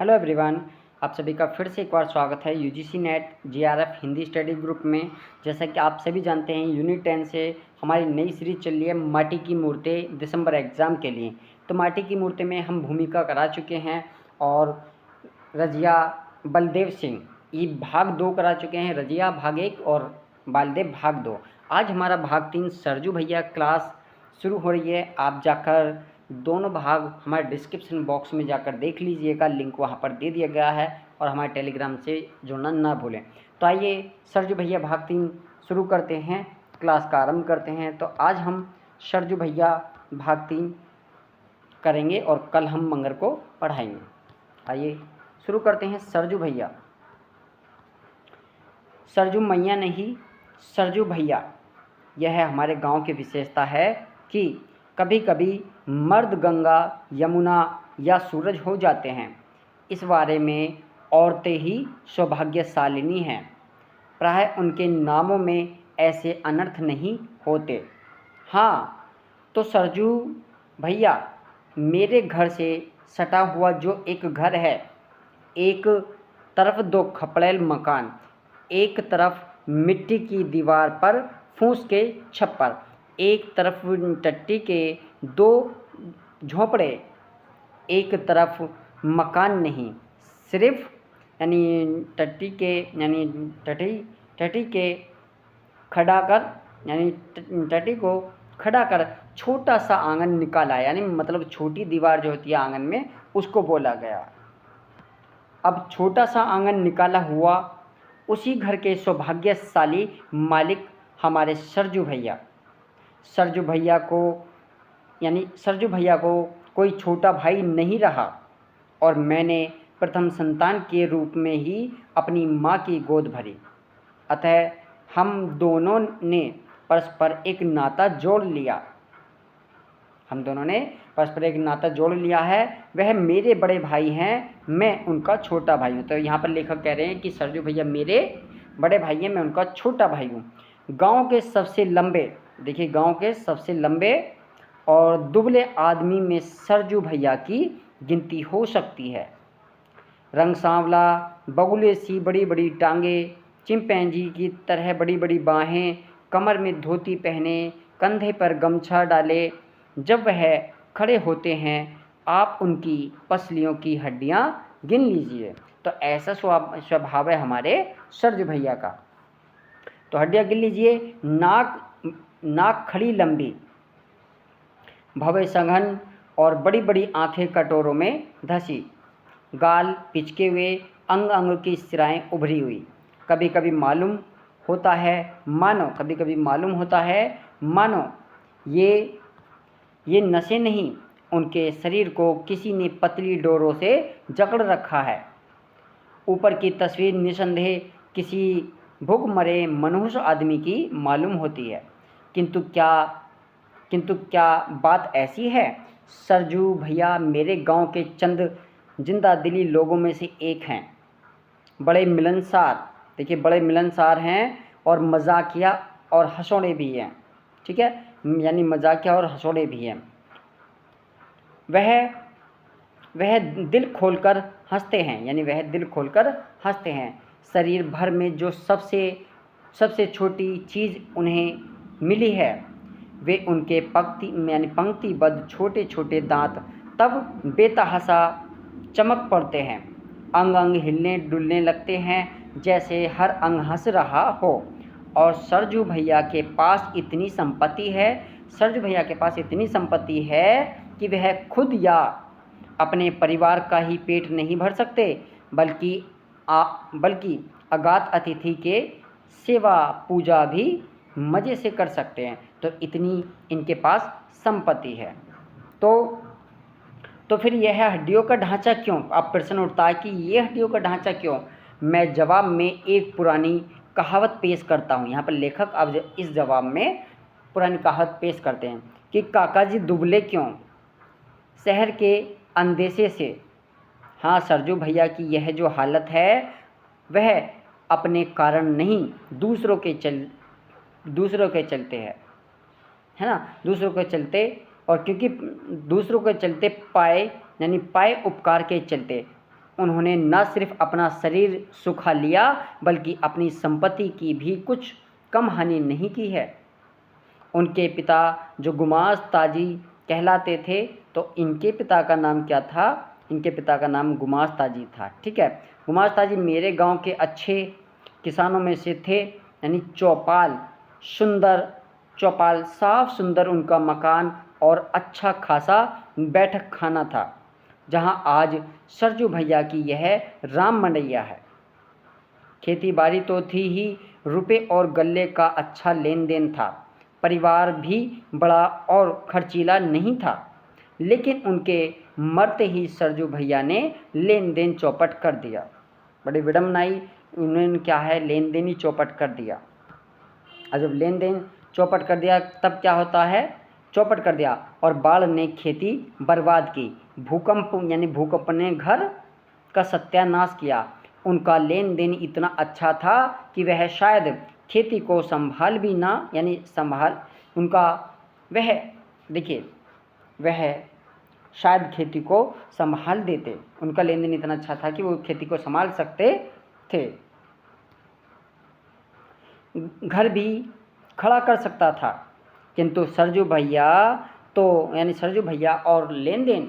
Hello everyone, आप सभी का फिर से एक बार स्वागत है UGC net GRF Hindi study group में। जैसा कि आप सभी जानते हैं, यूनिट 10 से हमारी नई सीरीज चल रही है माटी की मूर्तें दिसंबर एग्ज़ाम के लिए। तो माटी की मूर्तें में हम भूमिका करा चुके हैं और रजिया बलदेव सिंह ये भाग 2 करा चुके हैं। रजिया भाग 1 और बलदेव भाग 2। आज हमारा भाग 3 सरजू भैया क्लास शुरू हो रही है। आप जाकर दोनों भाग हमारे डिस्क्रिप्शन बॉक्स में जाकर देख लीजिएगा, लिंक वहाँ पर दे दिया गया है। और हमारे टेलीग्राम से जुड़ना ना भूलें। तो आइए सरजू भैया भाग 3 शुरू करते हैं, क्लास का आरंभ करते हैं। तो आज हम सरजू भैया भाग 3 करेंगे और कल हम मंगर को पढ़ाएंगे। आइए शुरू करते हैं। सरजू भैया, सरजू मैया नहीं, सरजू भैया, यह हमारे गांव की विशेषता है कि कभी कभी मर्द गंगा, यमुना या सूरज हो जाते हैं। इस बारे में औरतें ही सौभाग्यशालिनी हैं। प्रायः उनके नामों में ऐसे अनर्थ नहीं होते। हाँ, तो सरजू भैया, मेरे घर से सटा हुआ जो एक घर है, एक तरफ 2 खपड़ेल मकान, एक तरफ मिट्टी की दीवार पर फूस के छप्पर, एक तरफ टट्टी के 2 झोंपड़े, एक तरफ मकान नहीं, सिर्फ टट्टी के खड़ा कर टट्टी को खड़ा कर छोटा सा आंगन निकाला, यानी मतलब छोटी दीवार जो होती है आंगन में, उसको बोला गया। अब छोटा सा आंगन निकाला हुआ, उसी घर के सौभाग्यशाली मालिक हमारे सरजू भैया। सरजू भैया को कोई छोटा भाई नहीं रहा और मैंने प्रथम संतान के रूप में ही अपनी माँ की गोद भरी। अतः हम दोनों ने परस्पर एक नाता जोड़ लिया। है। वह मेरे बड़े भाई हैं, मैं उनका छोटा भाई हूँ। तो यहाँ पर लेखक कह रहे हैं कि सरजू भैया मेरे बड़े भाई हैं, मैं उनका छोटा भाई हूँ। गांव के सबसे लंबे और दुबले आदमी में सरजू भैया की गिनती हो सकती है। रंग सांवला, बगुले सी बड़ी बड़ी टांगें, चिंपैंजी की तरह बड़ी बड़ी बाहें, कमर में धोती पहने, कंधे पर गमछा डाले, जब वह खड़े होते हैं आप उनकी पसलियों की हड्डियां गिन लीजिए। तो ऐसा स्वभाव है हमारे सरजू भैया का। तो हड्डियां गिन लीजिए। नाक खड़ी लंबी, भवे सघन और बड़ी बड़ी आंखें कटोरों में धसी, गाल पिचके हुए, अंग अंग की सिराएं उभरी हुई। कभी कभी मालूम होता है मानो ये नसें नहीं, उनके शरीर को किसी ने पतली डोरों से जकड़ रखा है। ऊपर की तस्वीर निसंदेह किसी भूखमरे मनहूस आदमी की मालूम होती है। किंतु क्या बात ऐसी है? सरजू भैया मेरे गांव के चंद जिंदा दिली लोगों में से एक हैं। बड़े मिलनसार हैं और मजाकिया और हंसोड़े भी हैं। ठीक है, यानी मजाकिया और हंसोड़े भी हैं। वह दिल खोलकर हंसते हैं। शरीर भर में जो सबसे छोटी चीज़ उन्हें मिली है, वे उनके पंक्तिबद्ध छोटे छोटे दांत तब बेतहाशा चमक पड़ते हैं। अंग अंग हिलने डुलने लगते हैं जैसे हर अंग हंस रहा हो। और सरजू भैया के पास इतनी संपत्ति है कि वह खुद या अपने परिवार का ही पेट नहीं भर सकते, बल्कि अगात अतिथि के सेवा पूजा भी मज़े से कर सकते हैं। तो इतनी इनके पास संपत्ति है। तो फिर यह हड्डियों का ढांचा क्यों? अब प्रश्न उठता है कि ये हड्डियों का ढांचा क्यों? मैं जवाब में एक पुरानी कहावत पेश करता हूँ। यहाँ पर लेखक अब इस जवाब में पुरानी कहावत पेश करते हैं कि काका जी दुबले क्यों? शहर के अंदेशे से। हाँ, सरजू भैया की यह जो हालत है, वह अपने कारण नहीं, दूसरों के चलते है ना। दूसरों के चलते, और क्योंकि दूसरों के चलते पाए उपकार के चलते उन्होंने न सिर्फ अपना शरीर सुखा लिया बल्कि अपनी संपत्ति की भी कुछ कम हानि नहीं की है। उनके पिता जो गुमास ताजी कहलाते थे, तो इनके पिता का नाम क्या था? इनके पिता का नाम गुमास ताजी था। ठीक है, गुमास ताजी मेरे गांव के अच्छे किसानों में से थे, यानी चौपाल, सुंदर चौपाल, साफ सुंदर उनका मकान और अच्छा खासा बैठक खाना था, जहां आज सरजू भैया की यह राम मंडैया है। खेती बाड़ी तो थी ही, रुपए और गल्ले का अच्छा लेन देन था। परिवार भी बड़ा और खर्चीला नहीं था, लेकिन उनके मरते ही सरजू भैया ने लेन देन चौपट कर दिया। बड़ी विडम्बनाई, उन्होंने क्या है, लेन देन ही चौपट कर दिया। और जब लेन देन चौपट कर दिया तब क्या होता है? चौपट कर दिया और बाढ़ ने खेती बर्बाद की। भूकंप ने घर का सत्यानाश किया। उनका लेन देन इतना अच्छा था कि वह शायद खेती को संभाल भी ना, यानी संभाल उनका वह देखिए वह शायद खेती को संभाल देते। उनका लेन देन इतना अच्छा था कि वो खेती को संभाल सकते थे, घर भी खड़ा कर सकता था। किंतु सरजू भैया और लेन देन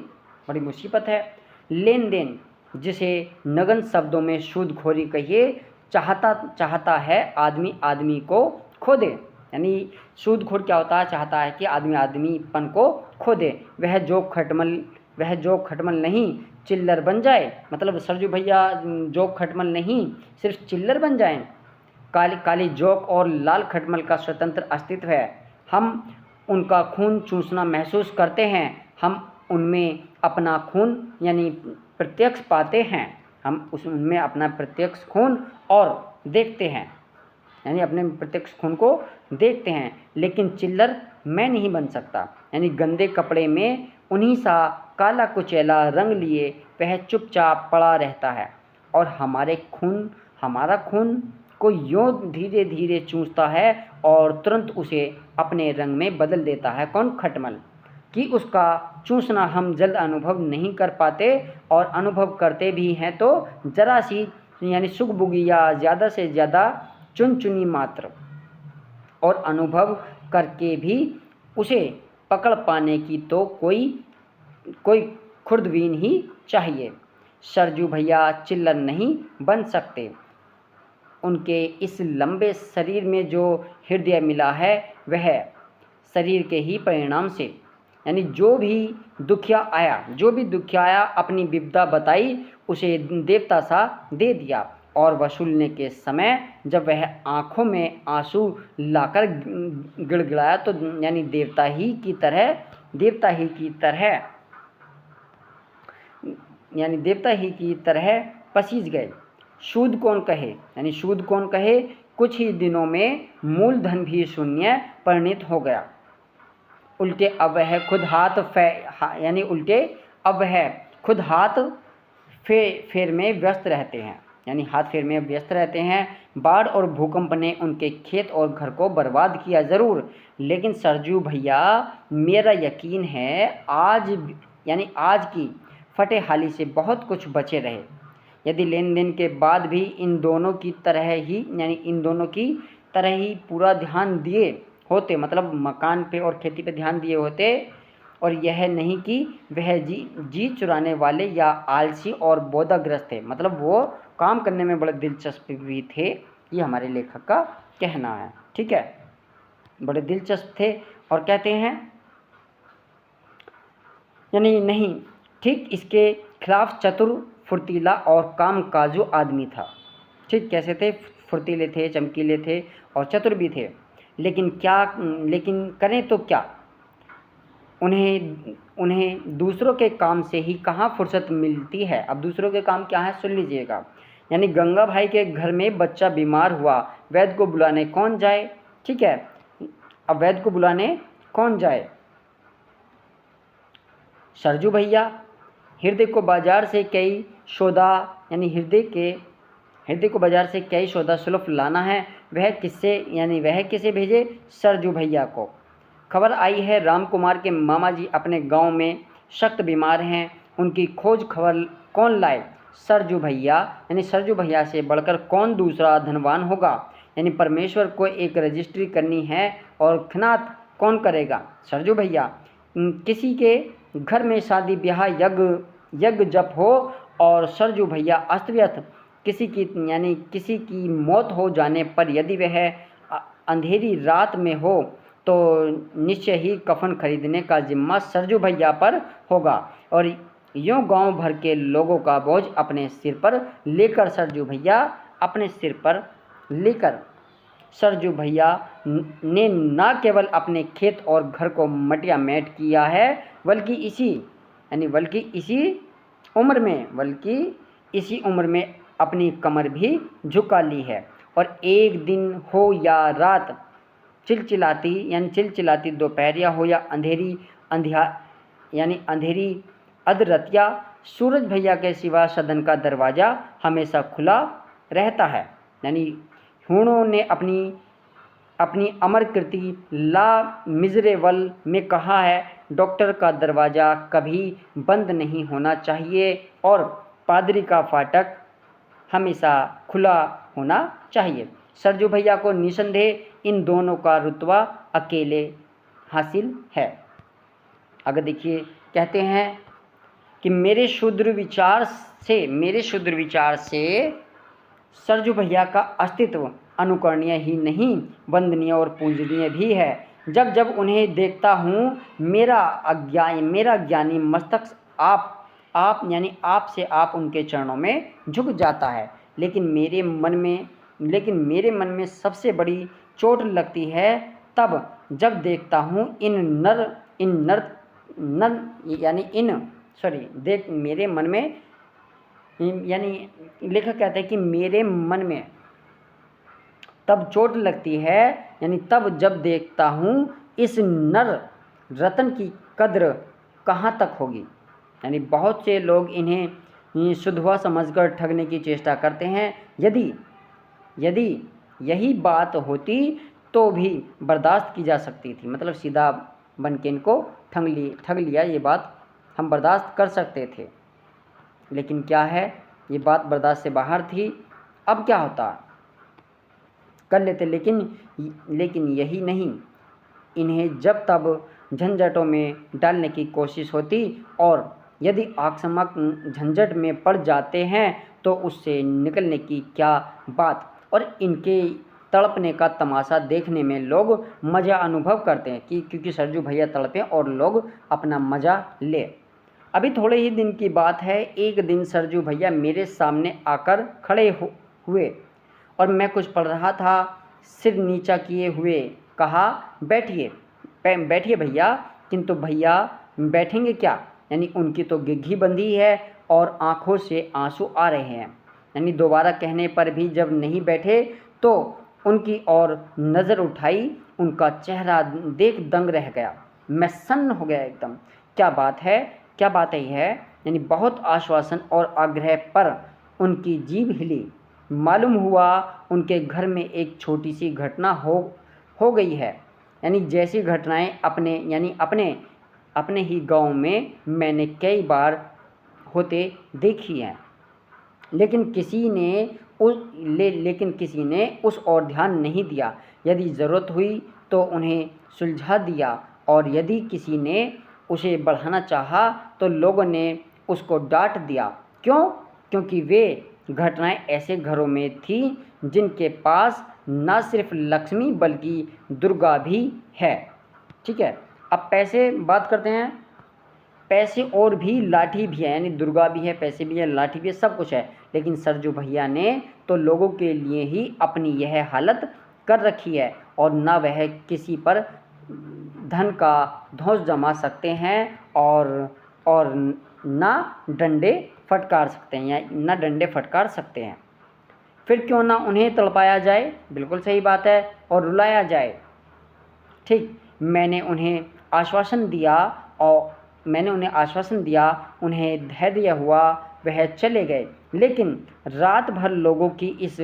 बड़ी मुसीबत है। लेन देन, जिसे नगन शब्दों में सूदखोरी कहिए, चाहता है आदमी आदमी को खो दे। यानी सूदखोर क्या होता है? चाहता है कि आदमी आदमीपन को खो दे। वह जोक खटमल नहीं चिल्लर बन जाए। मतलब सरजू भैया जोक खटमल नहीं, सिर्फ चिल्लर बन जाएं। काली जोक और लाल खटमल का स्वतंत्र अस्तित्व है। हम उनका खून चूसना महसूस करते हैं। हम उनमें अपना खून यानी प्रत्यक्ष पाते हैं। हम उनमें अपना प्रत्यक्ष खून और देखते हैं, यानी अपने प्रत्यक्ष खून को देखते हैं। लेकिन चिल्लर मैं नहीं बन सकता। यानी गंदे कपड़े में उन्हीं सा काला कुचैला रंग लिए वह चुपचाप पड़ा रहता है और हमारा खून को यूं धीरे धीरे चूसता है और तुरंत उसे अपने रंग में बदल देता है। कौन? खटमल। कि उसका चूसना हम जल्द अनुभव नहीं कर पाते, और अनुभव करते भी हैं तो जरा सी, यानी सुगबुगी या ज़्यादा से ज़्यादा चुनी मात्र, और अनुभव करके भी उसे पकड़ पाने की तो कोई खुर्दबीन ही चाहिए। सरजू भैया चिल्लर नहीं बन सकते। उनके इस लंबे शरीर में जो हृदय मिला है, वह शरीर के ही परिणाम से, यानी जो भी दुखिया आया अपनी विपदा बताई, उसे देवता सा दे दिया। और वसूलने के समय जब वह आंखों में आंसू लाकर गिड़गिड़ाया, तो यानी देवता ही की तरह पसीज गए। सूद कौन कहे, कुछ ही दिनों में मूलधन भी शून्य परिणित हो गया। उल्टे अब वह खुद हाथ फेर में व्यस्त रहते हैं, यानी हाथ फेर में व्यस्त रहते हैं। बाढ़ और भूकंप ने उनके खेत और घर को बर्बाद किया ज़रूर, लेकिन सरजू भैया, मेरा यकीन है आज की फटेहाली से बहुत कुछ बचे रहे। यदि लेन देन के बाद भी इन दोनों की तरह ही पूरा ध्यान दिए होते, मतलब मकान पे और खेती पे ध्यान दिए होते, और यह नहीं कि वह जी चुराने वाले या आलसी और बोधाग्रस्त थे, मतलब वो काम करने में बड़े दिलचस्प भी थे, ये हमारे लेखक का कहना है। ठीक है, बड़े दिलचस्प थे और कहते हैं, यानी नहीं, ठीक इसके खिलाफ चतुर, फुर्तीला और कामकाजू आदमी था। ठीक, कैसे थे? फुर्तीले थे, चमकीले थे और चतुर भी थे। लेकिन करें तो क्या? उन्हें दूसरों के काम से ही कहाँ फुर्सत मिलती है। अब दूसरों के काम क्या है, सुन लीजिएगा। यानी गंगा भाई के घर में बच्चा बीमार हुआ, वैद्य को बुलाने कौन जाए? ठीक है, अब वैद्य को बुलाने कौन जाए? सरजू भैया। हृदय को बाजार से कई सौदा सुलभ लाना है, वह किसे भेजे? सरजू भैया को। खबर आई है राम कुमार के मामा जी अपने गांव में सख्त बीमार हैं, उनकी खोज खबर कौन लाए? सरजू भैया, यानी सरजू भैया से बढ़कर कौन दूसरा धनवान होगा। यानी परमेश्वर को एक रजिस्ट्री करनी है और खिनात कौन करेगा, सरजू भैया। किसी के घर में शादी ब्याह यज्ञ जप हो और सरजू भैया अस्त व्यस्त, किसी की मौत हो जाने पर यदि वह अंधेरी रात में हो तो निश्चय ही कफन खरीदने का जिम्मा सरजू भैया पर होगा और यूँ गांव भर के लोगों का बोझ अपने सिर पर लेकर सरजू भैया ने न केवल अपने खेत और घर को मटिया मेट किया है बल्कि इसी उम्र में अपनी कमर भी झुका ली है। और एक दिन हो या रात, चिलचिलाती दोपहरिया हो या अंधेरी अधरतिया, सूरज भैया के सिवा सदन का दरवाज़ा हमेशा खुला रहता है। यानी हूणों ने अपनी अमर कृति ला मिजरेबल में कहा है, डॉक्टर का दरवाज़ा कभी बंद नहीं होना चाहिए और पादरी का फाटक हमेशा खुला होना चाहिए। सरजू भैया को निसंदेह इन दोनों का रुतबा अकेले हासिल है। अगर देखिए, कहते हैं कि मेरे शुद्र विचार से सरजू भैया का अस्तित्व अनुकरणीय ही नहीं, वंदनीय और पूजनीय भी है। जब जब उन्हें देखता हूँ मेरा ज्ञानी मस्तक आप उनके चरणों में झुक जाता है। लेकिन मेरे मन में सबसे बड़ी चोट लगती है तब जब देखता हूँ मेरे मन में, यानी लेखक कहते हैं कि मेरे मन में तब चोट लगती है, यानी तब जब देखता हूँ इस नर रतन की कद्र कहाँ तक होगी। यानी बहुत से लोग इन्हें शुद्धवा समझकर ठगने की चेष्टा करते हैं। यदि यही बात होती तो भी बर्दाश्त की जा सकती थी, मतलब सीधा बन के इनको ठग लिया, ये बात हम बर्दाश्त कर सकते थे। लेकिन क्या है, ये बात बर्दाश्त से बाहर थी। अब क्या होता, कर लेते, लेकिन यही नहीं, इन्हें जब तब झंझटों में डालने की कोशिश होती और यदि आक्रामक झंझट में पड़ जाते हैं तो उससे निकलने की क्या बात। और इनके तड़पने का तमाशा देखने में लोग मज़ा अनुभव करते हैं कि क्योंकि सरजू भैया तड़पें और लोग अपना मज़ा ले। अभी थोड़े ही दिन की बात है, एक दिन सरजू भैया मेरे सामने आकर खड़े हुए और मैं कुछ पढ़ रहा था। सिर नीचा किए हुए कहा, बैठिए भैया। किंतु भैया बैठेंगे क्या, यानी उनकी तो गिग्घी बंधी है और आंखों से आंसू आ रहे हैं। यानी दोबारा कहने पर भी जब नहीं बैठे तो उनकी ओर नज़र उठाई, उनका चेहरा देख दंग रह गया। मैं सन्न हो गया एकदम। क्या बात है यह, यानी बहुत आश्वासन और आग्रह पर उनकी जीभ हिली। मालूम हुआ उनके घर में एक छोटी सी घटना हो गई है। यानी जैसी घटनाएं अपने ही गांव में मैंने कई बार होते देखी हैं, लेकिन किसी ने उस ओर ध्यान नहीं दिया। यदि ज़रूरत हुई तो उन्हें सुलझा दिया और यदि किसी ने उसे बढ़ाना चाहा तो लोगों ने उसको डांट दिया। क्यों? क्योंकि वे घटनाएं ऐसे घरों में थी जिनके पास न सिर्फ लक्ष्मी बल्कि दुर्गा भी है। ठीक है, अब पैसे बात करते हैं। पैसे और भी लाठी भी है, यानी दुर्गा भी है, पैसे भी है, लाठी भी है, सब कुछ है। लेकिन सरजू भैया ने तो लोगों के लिए ही अपनी यह हालत कर रखी है और न वह किसी पर धन का धौंस जमा सकते हैं और न डंडे फटकार सकते हैं। फिर क्यों ना उन्हें तड़पाया जाए, बिल्कुल सही बात है, और रुलाया जाए। ठीक, मैंने उन्हें आश्वासन दिया, उन्हें धैर्य हुआ, वह चले गए। लेकिन रात भर लोगों की इस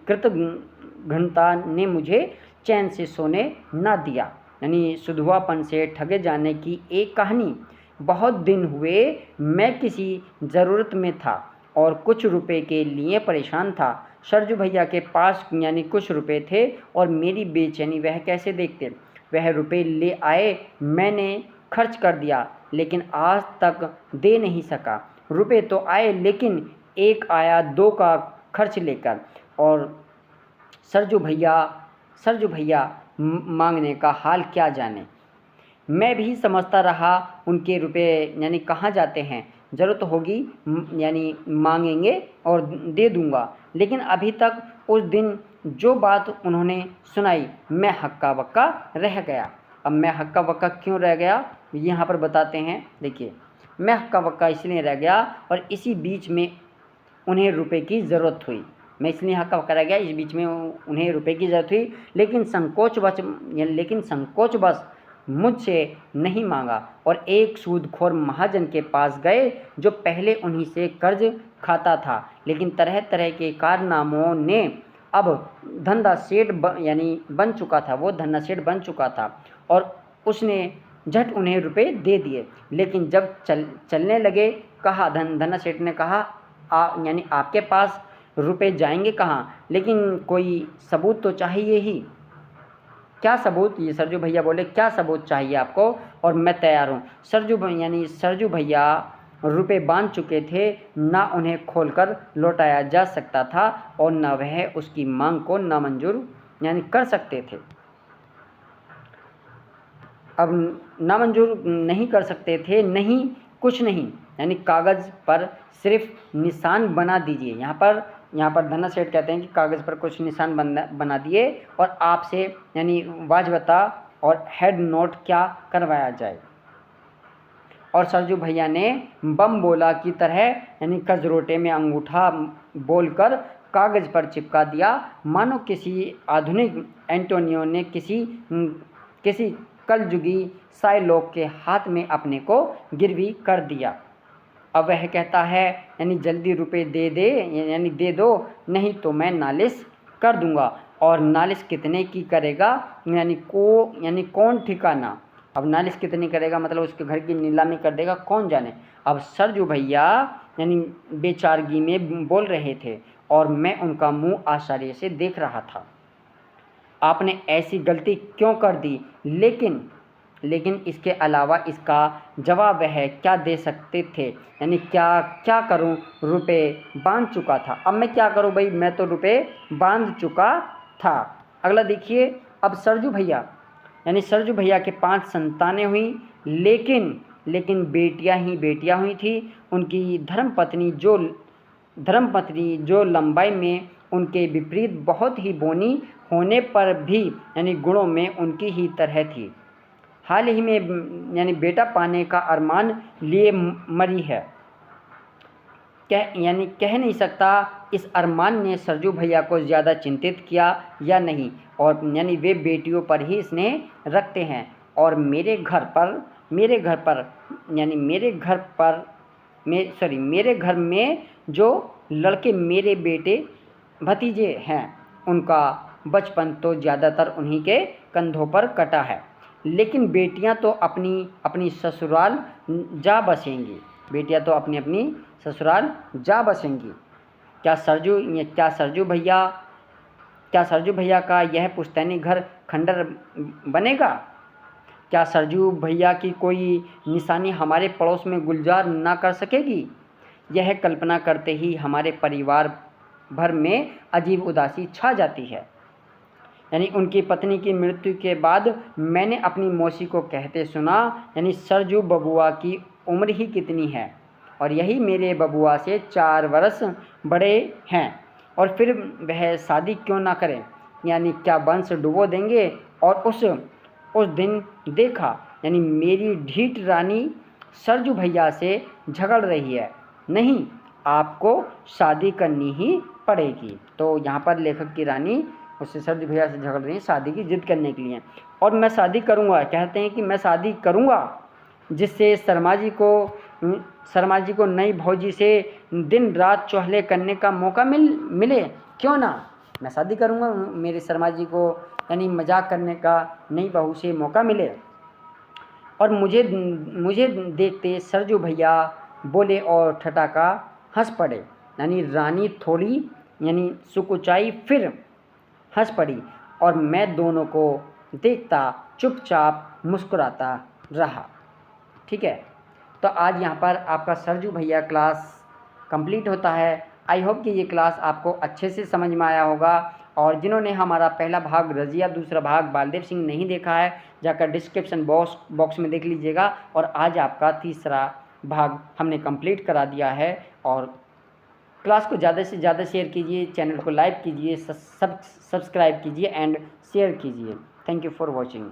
कृतघ्नता ने मुझे चैन से सोने न दिया। यानी सुधुआपन से ठगे जाने की एक कहानी बहुत दिन हुए मैं किसी ज़रूरत में था और कुछ रुपए के लिए परेशान था। सरजू भैया के पास यानी कुछ रुपए थे और मेरी बेचैनी वह कैसे देखते। वह रुपए ले आए, मैंने खर्च कर दिया, लेकिन आज तक दे नहीं सका। रुपए तो आए, लेकिन एक आया 2 का खर्च लेकर, और सरजू भैया सरजू भैया मांगने का हाल क्या जाने। मैं भी समझता रहा उनके रुपए यानी कहाँ जाते हैं, ज़रूरत होगी यानी मांगेंगे और दे दूंगा। लेकिन अभी तक उस दिन जो बात उन्होंने सुनाई, मैं हक्का बक्का रह गया। अब मैं हक्का बक्का क्यों रह गया, यहाँ पर बताते हैं। देखिए, मैं हक्का बक्का इसलिए रह गया और इसी बीच में उन्हें रुपए की ज़रूरत हुई। मैं इसलिए हक्का बक्का रह गया, इस बीच में उन्हें रुपए की ज़रूरत हुई, लेकिन संकोचवश मुझसे नहीं मांगा और एक सूदखोर महाजन के पास गए जो पहले उन्हीं से कर्ज खाता था, लेकिन तरह तरह के कारनामों ने अब धंधा सेठ यानी बन चुका था, वो धंधा सेठ बन चुका था और उसने झट उन्हें रुपए दे दिए। लेकिन जब चलने लगे, कहा धंधा सेठ ने कहा, यानी आपके पास रुपए जाएंगे कहाँ, लेकिन कोई सबूत तो चाहिए ही। क्या सबूत, ये सरजू भैया बोले, क्या सबूत चाहिए आपको, और मैं तैयार हूँ। सरजू भैया रुपए बांध चुके थे, ना उन्हें खोलकर लौटाया जा सकता था और न वह उसकी मांग को नामंजूर यानी कर सकते थे। अब नामंजूर नहीं कर सकते थे, नहीं कुछ नहीं, यानी कागज़ पर सिर्फ निशान बना दीजिए। यहाँ पर धन्ना सेठ कहते हैं कि कागज़ पर कुछ निशान बना दिए और आपसे यानी वाजबता और हेड नोट क्या करवाया जाए। और सरजू भैया ने बम बोला की तरह यानी कजरोटे में अंगूठा बोलकर कागज़ पर चिपका दिया, मानो किसी आधुनिक एंटोनियो ने किसी कलयुगी साइलोक के हाथ में अपने को गिरवी कर दिया। अब वह कहता है यानी जल्दी रुपए यानी दे दो, नहीं तो मैं नालिश कर दूंगा। और नालिश कितने की करेगा, यानी कौन ठिकाना। अब नालिश कितनी करेगा मतलब उसके घर की नीलामी कर देगा, कौन जाने। अब सरजू भैया यानी बेचारगी में बोल रहे थे और मैं उनका मुंह आश्चर्य से देख रहा था। आपने ऐसी गलती क्यों कर दी, लेकिन इसके अलावा इसका जवाब वह क्या दे सकते थे, यानी क्या करूं, रुपए बांध चुका था। अब मैं क्या करूं भाई, मैं तो रुपए बांध चुका था। अगला देखिए, अब सरजू भैया के 5 संतानें हुई, लेकिन बेटियां ही बेटियां हुई थी। उनकी धर्मपत्नी जो लंबाई में उनके विपरीत बहुत ही बौनी होने पर भी यानी गुणों में उनकी ही तरह थी, हाल ही में यानी बेटा पाने का अरमान लिए मरी है। कह नहीं सकता इस अरमान ने सरजू भैया को ज़्यादा चिंतित किया या नहीं, और यानी वे बेटियों पर ही स्नेह रखते हैं। और मेरे घर में जो लड़के मेरे बेटे भतीजे हैं, उनका बचपन तो ज़्यादातर उन्हीं के कंधों पर कटा है, लेकिन बेटियां तो अपनी ससुराल जा बसेंगी। क्या सरजू भैया का यह पुश्तैनी घर खंडर बनेगा? क्या सरजू भैया की कोई निशानी हमारे पड़ोस में गुलजार ना कर सकेगी? यह कल्पना करते ही हमारे परिवार भर में अजीब उदासी छा जाती है। यानी उनकी पत्नी की मृत्यु के बाद मैंने अपनी मौसी को कहते सुना, यानी सरजू बबुआ की उम्र ही कितनी है और यही मेरे बबुआ से 4 वर्ष बड़े हैं, और फिर वह शादी क्यों ना करें, यानी क्या वंश डुबो देंगे। और उस दिन देखा, यानी मेरी ढीठ रानी सरजू भैया से झगड़ रही है, नहीं आपको शादी करनी ही पड़ेगी। तो यहाँ पर लेखक की रानी उससे सरजू भैया से झगड़ रही है शादी की जिद करने के लिए, और मैं शादी करूँगा, कहते हैं कि मैं शादी करूँगा जिससे शर्मा जी को नई भौजी से दिन रात चौहले करने का मौका मिले, क्यों ना, मैं शादी करूँगा, मेरे शर्मा जी को यानी मजाक करने का नई बहू से मौका मिले। और मुझे देखते सरजू भैया बोले और ठठाका हंस पड़े। यानी रानी थोड़ी यानी सुकुचाई फिर हंस पड़ी और मैं दोनों को देखता चुपचाप मुस्कुराता रहा। ठीक है, तो आज यहाँ पर आपका सरजू भैया क्लास कंप्लीट होता है। आई होप कि ये क्लास आपको अच्छे से समझ में आया होगा। और जिन्होंने हमारा पहला भाग रज़िया, दूसरा भाग बालदेव सिंह नहीं देखा है, जाकर डिस्क्रिप्शन बॉक्स में देख लीजिएगा। और आज आपका तीसरा भाग हमने कंप्लीट करा दिया है। और क्लास को ज़्यादा से ज़्यादा शेयर कीजिए, चैनल को लाइक कीजिए, सब्सक्राइब कीजिए एंड शेयर कीजिए। Thank you for watching.